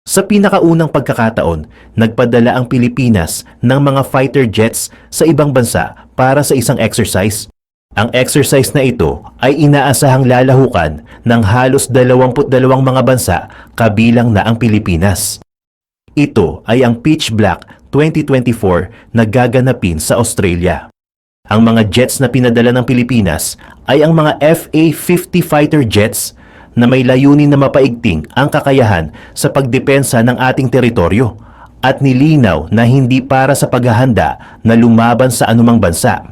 Sa pinakaunang pagkakataon, nagpadala ang Pilipinas ng mga fighter jets sa ibang bansa para sa isang exercise. Ang exercise na ito ay inaasahang lalahukan ng halos 22 mga bansa kabilang na ang Pilipinas. Ito ay ang Pitch Black 2024 na gaganapin sa Australia. Ang mga jets na pinadala ng Pilipinas ay ang mga FA-50 fighter jets na may layunin na mapaigting ang kakayahan sa pagdepensa ng ating teritoryo at nilinaw na hindi para sa paghahanda na lumaban sa anumang bansa.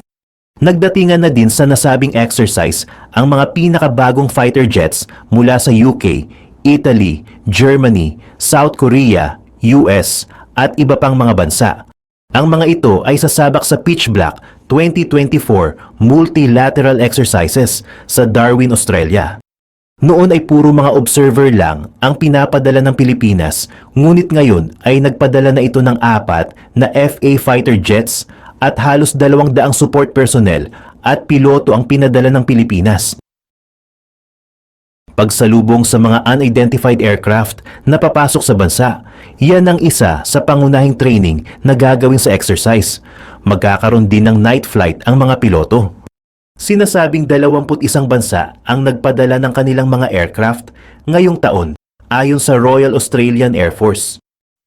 Nagdatingan na din sa nasabing exercise ang mga pinakabagong fighter jets mula sa UK, Italy, Germany, South Korea, US at iba pang mga bansa. Ang mga ito ay sasabak sa Pitch Black 2024 Multilateral Exercises sa Darwin, Australia. Noon ay puro mga observer lang ang pinapadala ng Pilipinas, ngunit ngayon ay nagpadala na ito ng 4 na FA fighter jets at halos 200 support personnel at piloto ang pinadala ng Pilipinas. Pagsalubong sa mga unidentified aircraft na papasok sa bansa, yan ang isa sa pangunahing training na gagawin sa exercise. Magkakaroon din ng night flight ang mga piloto. Sinasabing 21 bansa ang nagpadala ng kanilang mga aircraft ngayong taon ayon sa Royal Australian Air Force.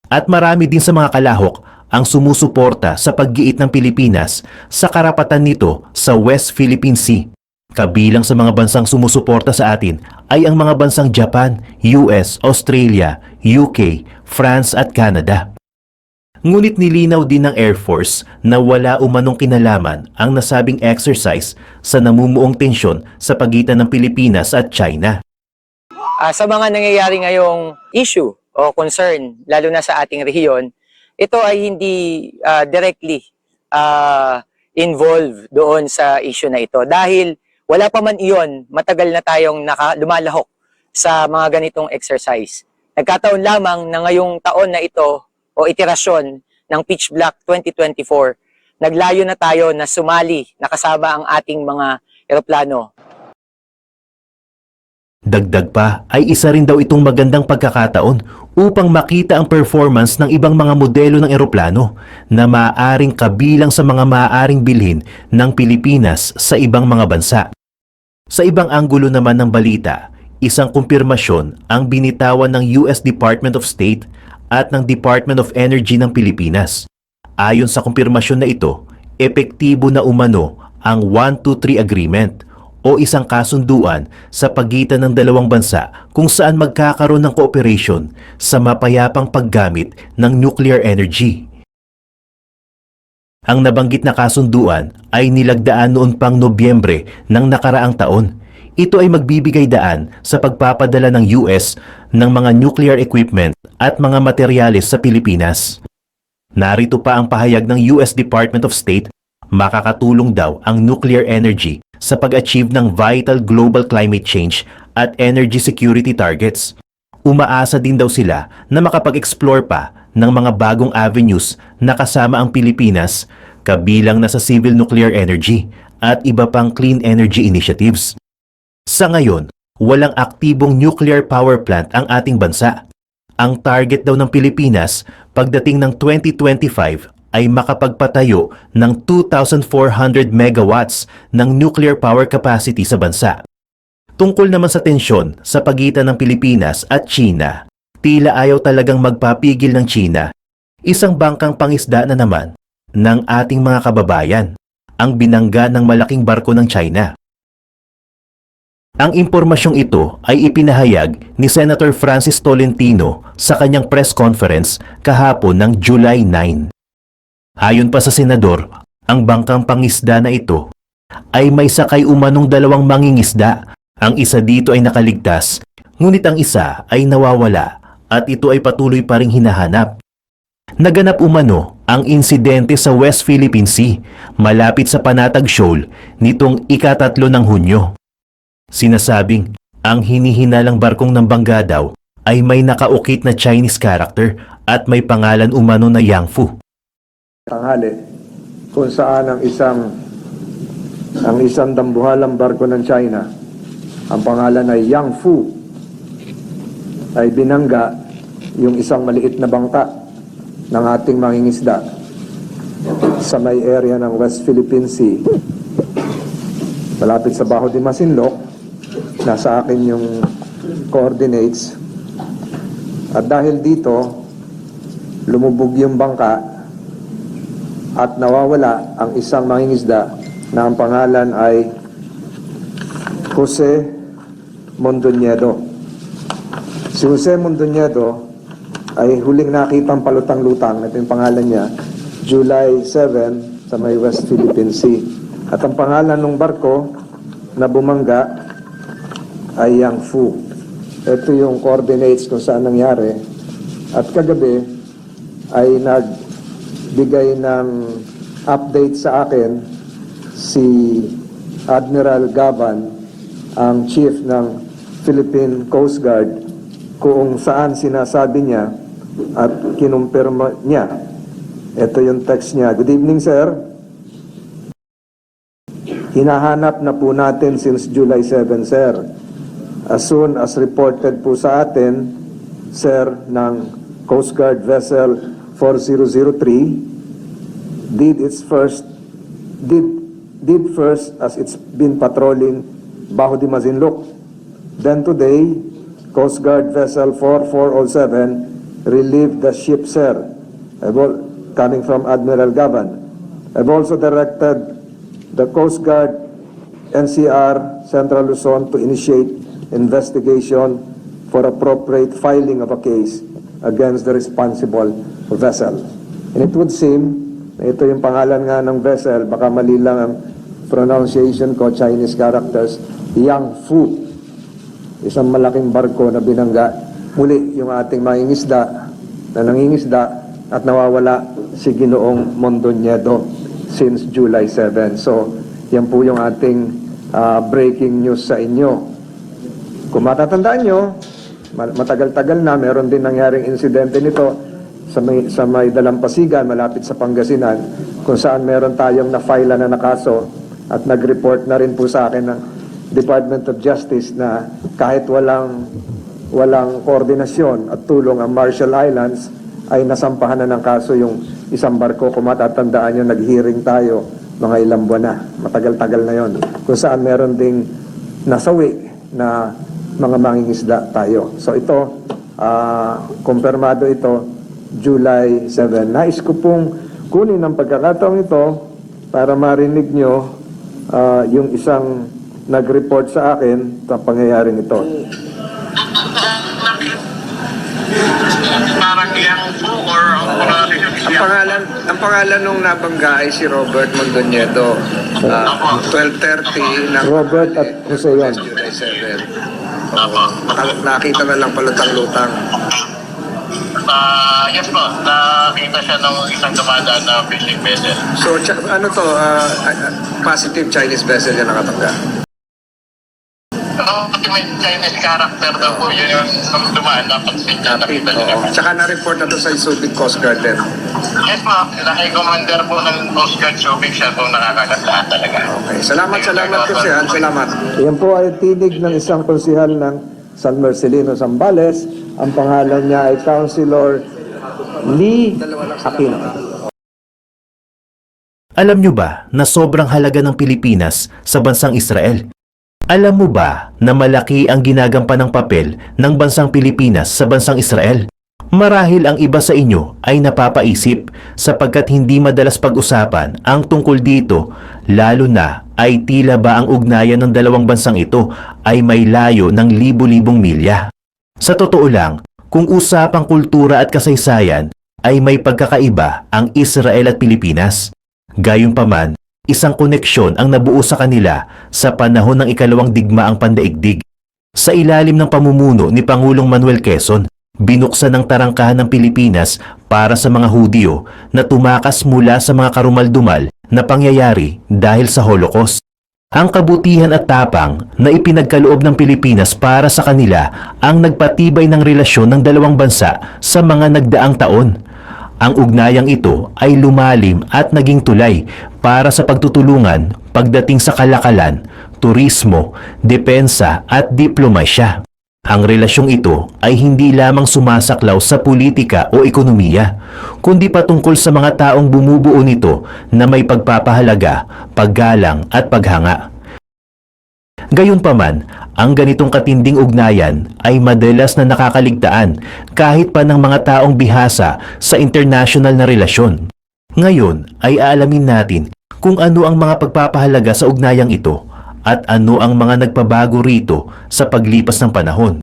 At marami din sa mga kalahok ang sumusuporta sa paggiit ng Pilipinas sa karapatan nito sa West Philippine Sea. Kabilang sa mga bansang sumusuporta sa atin ay ang mga bansang Japan, US, Australia, UK, France at Canada. Ngunit nilinaw din ng Air Force na wala umanong kinalaman ang nasabing exercise sa namumuong tensyon sa pagitan ng Pilipinas at China. Sa mga nangyayari ngayong issue o concern, lalo na sa ating rehiyon, ito ay hindi directly involved doon sa issue na ito. Dahil wala pa man iyon, matagal na tayong lumalahok sa mga ganitong exercise. Nagkataon lamang na ngayong taon na ito o iterasyon ng Pitch Black 2024, naglayo na tayo na sumali, nakasama ang ating mga eroplano. Dagdag pa ay isa rin daw itong magandang pagkakataon upang makita ang performance ng ibang mga modelo ng eroplano na maaaring kabilang sa mga maaaring bilhin ng Pilipinas sa ibang mga bansa. Sa ibang anggulo naman ng balita, isang kumpirmasyon ang binitawan ng US Department of State at ng Department of Energy ng Pilipinas. Ayon sa kumpirmasyon na ito, epektibo na umano ang 123 Agreement o isang kasunduan sa pagitan ng dalawang bansa kung saan magkakaroon ng cooperation sa mapayapang paggamit ng nuclear energy. Ang nabanggit na kasunduan ay nilagdaan noon pang Nobyembre ng nakaraang taon. Ito ay magbibigay daan sa pagpapadala ng US ng mga nuclear equipment at mga materyales sa Pilipinas. Narito pa ang pahayag ng US Department of State, makakatulong daw ang nuclear energy sa pag-achieve ng vital global climate change at energy security targets. Umaasa din daw sila na makapag-explore pa ng mga bagong avenues na kasama ang Pilipinas, kabilang na sa civil nuclear energy at iba pang clean energy initiatives. Sa ngayon, walang aktibong nuclear power plant ang ating bansa. Ang target daw ng Pilipinas pagdating ng 2025 ay makapagpatayo ng 2,400 megawatts ng nuclear power capacity sa bansa. Tungkol naman sa tensyon sa pagitan ng Pilipinas at China, tila ayaw talagang magpapigil ng China. Isang bangkang pangisda na naman ng ating mga kababayan, ang binangga ng malaking barko ng China. Ang impormasyong ito ay ipinahayag ni Senator Francis Tolentino sa kanyang press conference kahapon ng July 9. Ayon pa sa senador, ang bangkang pangisda na ito ay may sakay umanong 2 mangingisda. Ang isa dito ay nakaligtas, ngunit ang isa ay nawawala at ito ay patuloy pa ring hinahanap. Naganap umano ang insidente sa West Philippine Sea, malapit sa Panatag Shoal nitong ika-3 ng Hunyo. Sinasabing ang hinihinalang barkong ng bangga daw ay may nakaukit na Chinese character at may pangalan umano na Yang Fu. Tanghali kung saan ang isang dambuhalang barko ng China, ang pangalan ay Yang Fu, ay binangga yung isang maliit na bangka ng ating mangingisda sa may area ng West Philippine Sea, malapit sa Bajo de Masinloc. Nasa akin yung coordinates. At dahil dito, lumubog yung bangka at nawawala ang isang mangingisda na ang pangalan ay Jose Mondoñedo. Si Jose Mondoñedo ay huling nakitang palutang-lutang, ito yung pangalan niya, July 7 sa may West Philippine Sea. At ang pangalan ng barko na bumangga ay Yang Fu. Ito yung coordinates kung saan nangyari. At kagabi ay nagbigay ng update sa akin si Admiral Gaban, ang chief ng Philippine Coast Guard, kung saan sinasabi niya at kinumpirma niya. Ito yung text niya. Good evening, sir. Hinahanap na po natin since July 7, sir. As soon as reported po sa atin, sir, ng Coast Guard Vessel 4003 did first as it's been patrolling Bajo de Masinloc. Then today, Coast Guard Vessel 4407 relieved the ship, sir, coming from Admiral Gaban. I've also directed the Coast Guard NCR Central Luzon to initiate investigation for appropriate filing of a case against the responsible vessel. And it would seem, ito yung pangalan nga ng vessel, baka mali lang ang pronunciation ko, Chinese characters, Yang Fu. Isang malaking barko na binangga. Muli yung ating mangingisda na nangingisda at nawawala si Ginoong Mondoñedo since July 7. So, yan po yung ating breaking news sa inyo. Kung matatandaan nyo, matagal-tagal na, meron din nangyaring insidente nito sa may Dalampasigan, malapit sa Pangasinan, kung saan meron tayong na-file na kaso at nag-report na rin po sa akin ng Department of Justice na kahit walang koordinasyon at tulong ang Marshall Islands, ay nasampahan na ng kaso yung isang barko. Kung matatandaan nyo, nag-hearing tayo mga ilang buwan na, matagal-tagal na yon, kung saan meron ding nasawi na mga mangingisda tayo. So ito, kumpirmado ito, July 7. Nais ko pong kunin ang pagkakataong ito para marinig nyo yung isang nag-report sa akin sa pangyayaring ito. Parang Yang Fu or Ang pangalan nung nabangga ay si Robert Mondoñedo. 12:30 ng Robert at Jose yan. July 7. Nakita na lang palutang-lutang. yes po, nakita siya ng isang dumadaan na fishing vessel. So ano to, positive Chinese vessel yan nakatangga. May Chinese character daw po yun yung dumaan na pag-signal nakita niya. Tsaka na-report na to sa Subic Coast Guard din. Yes po, naki-commander po ng Coast Guard Subic siya po nakakagat lahat talaga. Okay, salamat kasi. Salamat. Yan po ay tinig ng isang konsihal ng San Marcelino, Zambales. Ang pangalan niya ay Councilor Lee Aquino. Alam nyo ba na sobrang halaga ng Pilipinas sa bansang Israel? Alam mo ba na malaki ang ginagampanang papel ng bansang Pilipinas sa bansang Israel? Marahil ang iba sa inyo ay napapaisip sapagkat hindi madalas pag-usapan ang tungkol dito, lalo na ay tila ba ang ugnayan ng dalawang bansang ito ay may layo ng libu-libong milya. Sa totoo lang, kung usapang kultura at kasaysayan ay may pagkakaiba ang Israel at Pilipinas. Gayunpaman, isang koneksyon ang nabuo sa kanila sa panahon ng ikalawang digmaang pandaigdig. Sa ilalim ng pamumuno ni Pangulong Manuel Quezon, binuksan ang tarangkahan ng Pilipinas para sa mga Hudyo na tumakas mula sa mga karumaldumal na pangyayari dahil sa Holocaust. Ang kabutihan at tapang na ipinagkaloob ng Pilipinas para sa kanila ang nagpatibay ng relasyon ng dalawang bansa sa mga nagdaang taon. Ang ugnayang ito ay lumalim at naging tulay para sa pagtutulungan pagdating sa kalakalan, turismo, depensa at diplomasya. Ang relasyong ito ay hindi lamang sumasaklaw sa politika o ekonomiya, kundi patungkol sa mga taong bumubuo nito na may pagpapahalaga, paggalang at paghanga. Gayunpaman, ang ganitong katinding ugnayan ay madalas na nakakaligtaan kahit pa ng mga taong bihasa sa international na relasyon. Ngayon ay aalamin natin kung ano ang mga pagpapahalaga sa ugnayang ito at ano ang mga nagpabago rito sa paglipas ng panahon.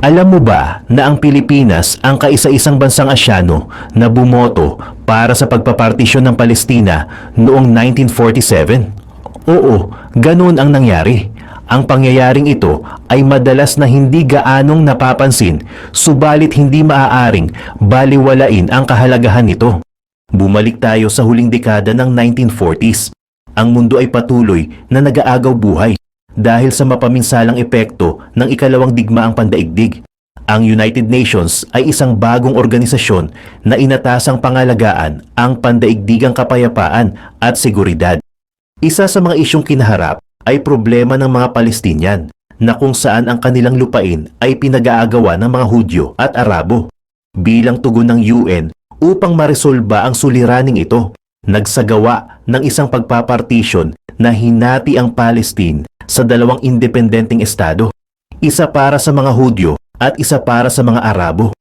Alam mo ba na ang Pilipinas ang kaisa-isang bansang Asyano na bumoto para sa pagpapartisyon ng Palestina noong 1947? Oo, ganoon ang nangyari. Ang pangyayaring ito ay madalas na hindi gaanong napapansin, subalit hindi maaaring baliwalain ang kahalagahan nito. Bumalik tayo sa huling dekada ng 1940s. Ang mundo ay patuloy na nag-aagaw buhay dahil sa mapaminsalang epekto ng ikalawang digmaang pandaigdig. Ang United Nations ay isang bagong organisasyon na inatasang pangalagaan ang pandaigdigang kapayapaan at seguridad. Isa sa mga isyong kinaharap ay problema ng mga Palestinian na kung saan ang kanilang lupain ay pinag-aagawan ng mga Hudyo at Arabo. Bilang tugon ng UN upang maresolba ang suliraning ito, nagsagawa ng isang pagpapartisyon na hinati ang Palestine sa dalawang independenteng estado, isa para sa mga Hudyo at isa para sa mga Arabo.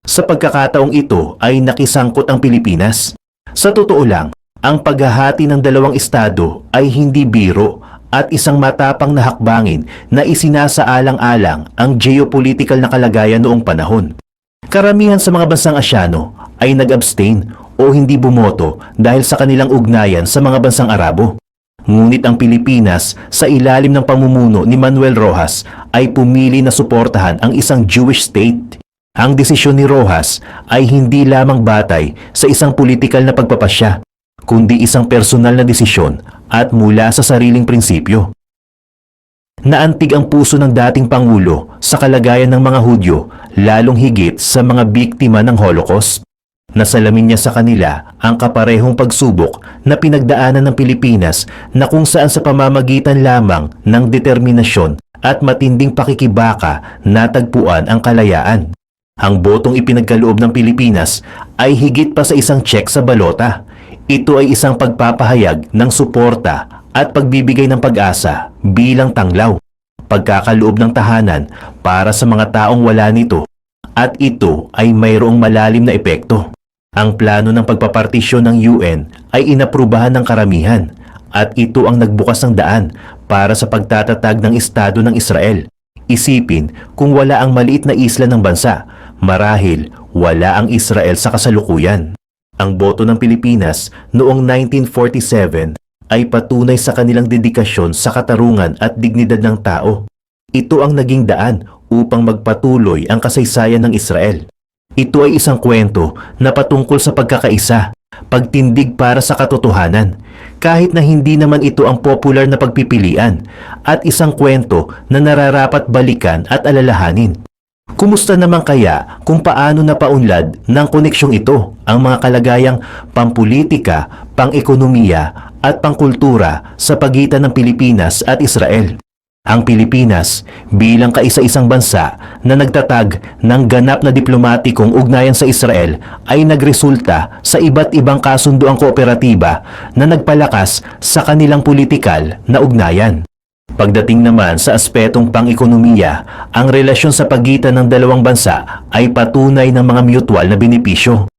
Sa pagkakataong ito ay nakisangkot ang Pilipinas. Sa totoo lang, ang paghahati ng dalawang estado ay hindi biro at isang matapang na hakbangin na isinasaalang-alang ang geopolitical na kalagayan noong panahon. Karamihan sa mga bansang Asyano ay nag-abstain o hindi bumoto dahil sa kanilang ugnayan sa mga bansang Arabo. Ngunit ang Pilipinas sa ilalim ng pamumuno ni Manuel Rojas ay pumili na suportahan ang isang Jewish state. Ang desisyon ni Rojas ay hindi lamang batay sa isang politikal na pagpapasya, kundi isang personal na desisyon at mula sa sariling prinsipyo. Naantig ang puso ng dating Pangulo sa kalagayan ng mga Hudyo, lalong higit sa mga biktima ng Holocaust. Nasalamin niya sa kanila ang kaparehong pagsubok na pinagdaanan ng Pilipinas na kung saan sa pamamagitan lamang ng determinasyon at matinding pakikibaka natagpuan ang kalayaan. Ang botong ipinagkaloob ng Pilipinas ay higit pa sa isang check sa balota. Ito ay isang pagpapahayag ng suporta at pagbibigay ng pag-asa bilang tanglaw, pagkakaloob ng tahanan para sa mga taong wala nito, at ito ay mayroong malalim na epekto. Ang plano ng pagpapartisyon ng UN ay inaprubahan ng karamihan at ito ang nagbukas ng daan para sa pagtatatag ng Estado ng Israel. Isipin kung wala ang maliit na isla ng bansa, marahil wala ang Israel sa kasalukuyan. Ang boto ng Pilipinas noong 1947 ay patunay sa kanilang dedikasyon sa katarungan at dignidad ng tao. Ito ang naging daan upang magpatuloy ang kasaysayan ng Israel. Ito ay isang kwento na patungkol sa pagkakaisa, pagtindig para sa katotohanan, kahit na hindi naman ito ang popular na pagpipilian, at isang kwento na nararapat balikan at alalahanin. Kumusta naman kaya kung paano napaunlad ng koneksyong ito ang mga kalagayang pampolitika, pang-ekonomiya at pangkultura sa pagitan ng Pilipinas at Israel? Ang Pilipinas bilang kaisa-isang bansa na nagtatag ng ganap na diplomatikong ugnayan sa Israel ay nagresulta sa iba't ibang kasunduang kooperatiba na nagpalakas sa kanilang politikal na ugnayan. Pagdating naman sa aspetong pang-ekonomiya, ang relasyon sa pagitan ng dalawang bansa ay patunay ng mga mutual na benepisyo.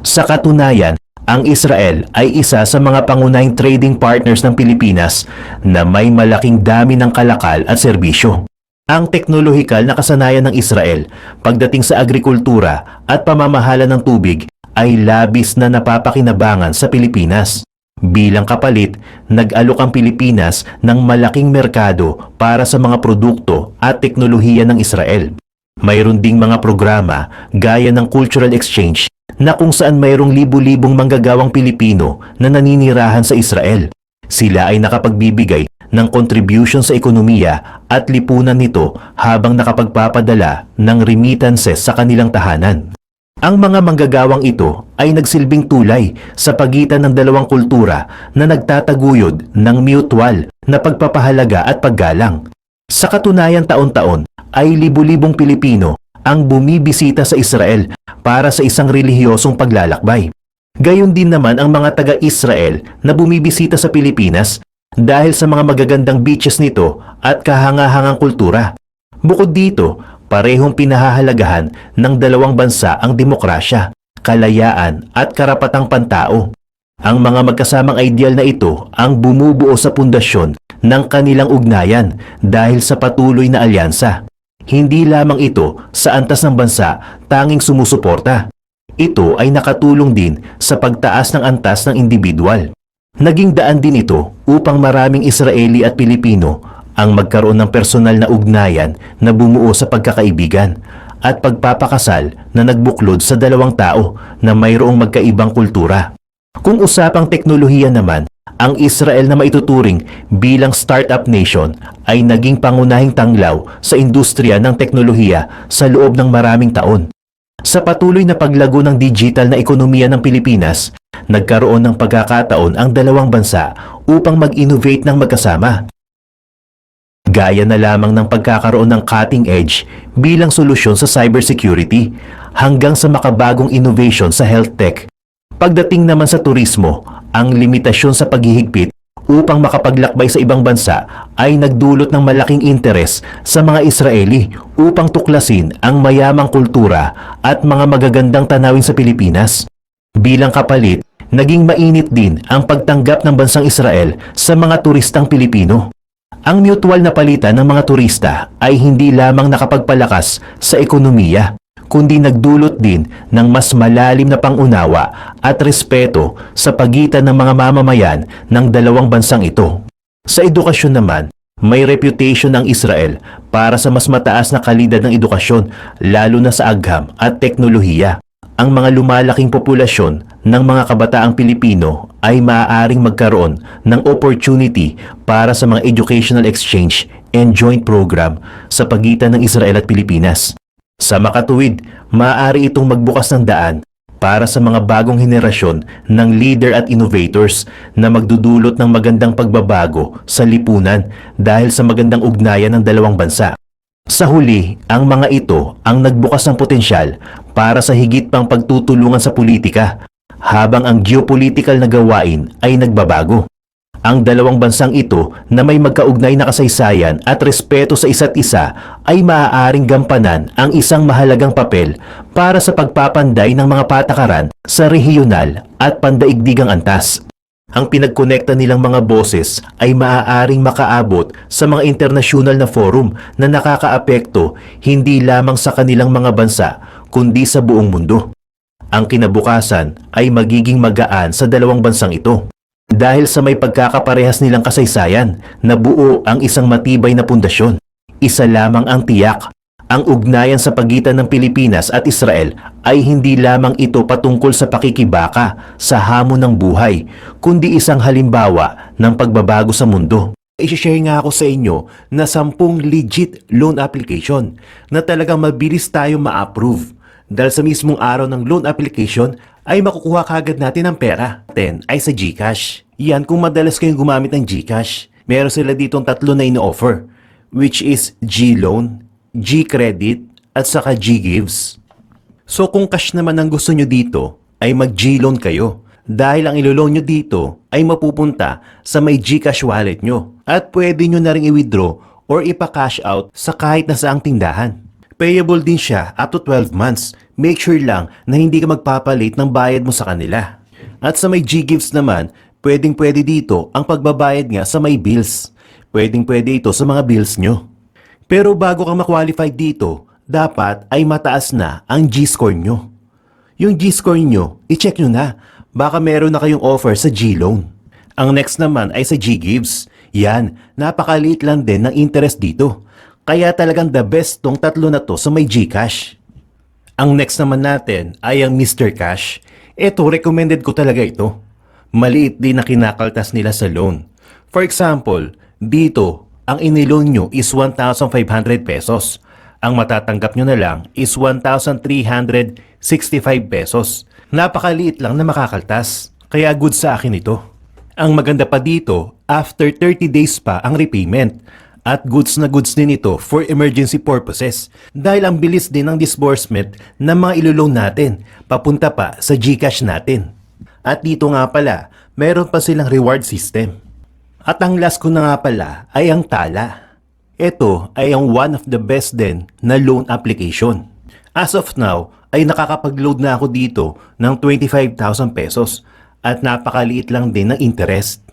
Sa katunayan, ang Israel ay isa sa mga pangunahing trading partners ng Pilipinas na may malaking dami ng kalakal at serbisyo. Ang teknolohikal na kasanayan ng Israel pagdating sa agrikultura at pamamahala ng tubig ay labis na napapakinabangan sa Pilipinas. Bilang kapalit, nag-alok ang Pilipinas ng malaking merkado para sa mga produkto at teknolohiya ng Israel. Mayroon ding mga programa gaya ng cultural exchange na kung saan mayroong libu-libong manggagawang Pilipino na naninirahan sa Israel. Sila ay nakapagbibigay ng contribution sa ekonomiya at lipunan nito habang nakapagpapadala ng remittances sa kanilang tahanan. Ang mga manggagawang ito ay nagsilbing tulay sa pagitan ng dalawang kultura na nagtataguyod ng mutual na pagpapahalaga at paggalang. Sa katunayan taon-taon ay libu-libong Pilipino ang bumibisita sa Israel para sa isang relihiyosong paglalakbay. Gayon din naman ang mga taga-Israel na bumibisita sa Pilipinas dahil sa mga magagandang beaches nito at kahangahangang kultura. Bukod dito, parehong pinahahalagahan ng dalawang bansa ang demokrasya, kalayaan at karapatang pantao. Ang mga magkasamang ideal na ito ang bumubuo sa pundasyon ng kanilang ugnayan dahil sa patuloy na alyansa. Hindi lamang ito sa antas ng bansa tanging sumusuporta. Ito ay nakatulong din sa pagtaas ng antas ng individual. Naging daan din ito upang maraming Israeli at Pilipino ang magkaroon ng personal na ugnayan na bumuo sa pagkakaibigan at pagpapakasal na nagbuklod sa dalawang tao na mayroong magkaibang kultura. Kung usapang teknolohiya naman, ang Israel na maituturing bilang startup nation ay naging pangunahing tanglaw sa industriya ng teknolohiya sa loob ng maraming taon. Sa patuloy na paglago ng digital na ekonomiya ng Pilipinas, nagkaroon ng pagkakataon ang dalawang bansa upang mag-innovate ng magkasama. Gaya na lamang ng pagkakaroon ng cutting edge bilang solusyon sa cybersecurity hanggang sa makabagong innovation sa health tech. Pagdating naman sa turismo, ang limitasyon sa paghihigpit upang makapaglakbay sa ibang bansa ay nagdulot ng malaking interes sa mga Israeli upang tuklasin ang mayamang kultura at mga magagandang tanawin sa Pilipinas. Bilang kapalit, naging mainit din ang pagtanggap ng bansang Israel sa mga turistang Pilipino. Ang mutual na palitan ng mga turista ay hindi lamang nakapagpalakas sa ekonomiya, kundi nagdulot din ng mas malalim na pangunawa at respeto sa pagitan ng mga mamamayan ng dalawang bansang ito. Sa edukasyon naman, may reputation ang Israel para sa mas mataas na kalidad ng edukasyon, lalo na sa agham at teknolohiya. Ang mga lumalaking populasyon ng mga kabataang Pilipino ay maaaring magkaroon ng opportunity para sa mga educational exchange and joint program sa pagitan ng Israel at Pilipinas. Sa makatuwid, maaari itong magbukas ng daan para sa mga bagong henerasyon ng leader at innovators na magdudulot ng magandang pagbabago sa lipunan dahil sa magandang ugnayan ng dalawang bansa. Sa huli, ang mga ito ang nagbukas ng potensyal para sa higit pang pagtutulungan sa politika, habang ang geopolitical na gawain ay nagbabago. Ang dalawang bansang ito na may magkaugnay na kasaysayan at respeto sa isa't isa ay maaaring gampanan ang isang mahalagang papel para sa pagpapanday ng mga patakaran sa rehiyonal at pandaigdigang antas. Ang pinagkonekta nilang mga boses ay maaaring makaabot sa mga internasyonal na forum na nakakaapekto hindi lamang sa kanilang mga bansa kundi sa buong mundo. Ang kinabukasan ay magiging magaan sa dalawang bansang ito. Dahil sa may pagkakaparehas nilang kasaysayan, nabuo ang isang matibay na pundasyon. Isa lamang ang tiyak. Ang ugnayan sa pagitan ng Pilipinas at Israel ay hindi lamang ito patungkol sa pakikibaka sa hamon ng buhay, kundi isang halimbawa ng pagbabago sa mundo. I-share nga ako sa inyo na 10 legit loan application na talagang mabilis tayo ma-approve. Dahil sa mismong araw ng loan application ay makukuha kagad natin ang pera. 10 ay sa GCash. Yan kung madalas kayong gumamit ng GCash. Meron sila ditong 3 na ino-offer, which is G-Loan, G-Credit, at saka G-Gives. So kung cash naman ang gusto nyo dito, ay mag-G-Loan kayo. Dahil ang ilo-loan nyo dito ay mapupunta sa may GCash wallet nyo. At pwede nyo na rin i-withdraw or ipa-cash out sa kahit na saang tindahan. Payable din siya up to 12 months. Make sure lang na hindi ka magpapalit ng bayad mo sa kanila. At sa may G-Gives naman, pwedeng-pwede dito ang pagbabayad nga sa may bills. Pwedeng-pwede ito sa mga bills nyo. Pero bago ka ma-qualify dito, dapat ay mataas na ang G-score nyo. Yung G-score nyo, i-check nyo na. Baka meron na kayong offer sa G-Loan. Ang next naman ay sa G-Gives. Yan, napakaliit lang din ng interest dito. Kaya talagang the best tong 3 na to sa may GCash. Ang next naman natin ay ang Mr. Cash. Ito, recommended ko talaga ito. Maliit din na kinakaltas nila sa loan. For example, dito, ang iniloan nyo is 1,500 pesos. Ang matatanggap nyo na lang is 1,365 pesos. Napakaliit lang na makakaltas. Kaya good sa akin ito. Ang maganda pa dito, after 30 days pa ang repayment. At goods na goods din ito for emergency purposes dahil ang bilis din ng disbursement ng mga iloloan natin papunta pa sa GCash natin. At dito nga pala, meron pa silang reward system. At ang last ko na nga pala ay ang Tala. Ito ay ang one of the best din na loan application. As of now, ay nakakapag-load na ako dito ng 25,000 pesos at napakaliit lang din ng interest.